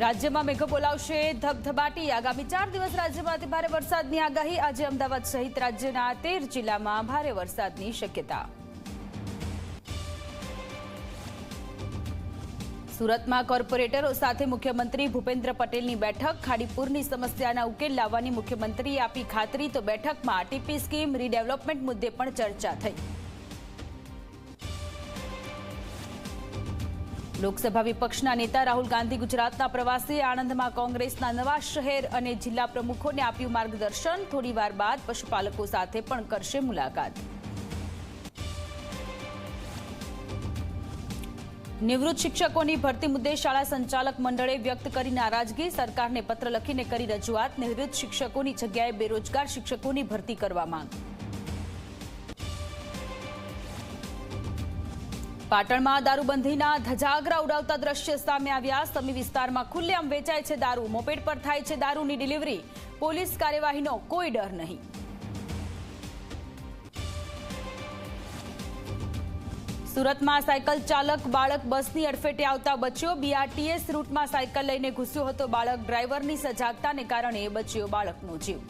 રાજ્યમાં મેઘો બોલાવશે ધબધબાટી આગામી 4 દિવસ રાજ્યમાં અતિ ભારે વરસાદની આગાહી। આજે અમદાવાદ સહિત રાજ્યના 13 જિલ્લામાં ભારે વરસાદની શક્યતા। સુરતમાં કોર્પોરેટરો સાથે મુખ્યમંત્રી ભૂપેન્દ્ર પટેલની બેઠક। ખાડીપુરની સમસ્યાના ઉકેલ લાવવાની મુખ્યમંત્રીએ આપી ખાતરી। તો બેઠકમાં ટીપી સ્કીમ રીડેવલપમેન્ટ મુદ્દે પણ ચર્ચા થઈ। લોકસભા વિપક્ષના નેતા રાહુલ ગાંધી ગુજરાતના પ્રવાસે। આણંદમાં કોંગ્રેસના નવા શહેર અને જિલ્લા પ્રમુખોને આપ્યું માર્ગદર્શન। થોડીવાર બાદ પશુપાલકો સાથે પણ કરશે મુલાકાત। નિવૃત્ત શિક્ષકોની ભરતી મુદ્દે શાળા સંચાલક મંડળે વ્યક્ત કરી નારાજગી। સરકારને પત્ર લખીને કરી રજૂઆત। નિવૃત્ત શિક્ષકોની જગ્યાએ બેરોજગાર શિક્ષકોની ભરતી કરવા માંગ। પાટણમાં દારૂબંધીના ધજાગરા ઉડાવતા દ્રશ્ય સામે આવ્યા। સમી વિસ્તારમાં ખુલ્લેઆમ વેચાય છે દારૂ। મોપેડ પર થાય છે દારૂની ડિલિવરી। પોલીસ કાર્યવાહીનો કોઈ ડર નહીં। સુરતમાં સાયકલ ચાલક બાળક બસની અડફેટે આવતા બચ્યો। બીઆરટીએસ રૂટમાં સાયકલ લઈને ઘૂસ્યો હતો બાળક। ડ્રાઈવરની સજાગતાને કારણે બચ્યો બાળકનો જીવ।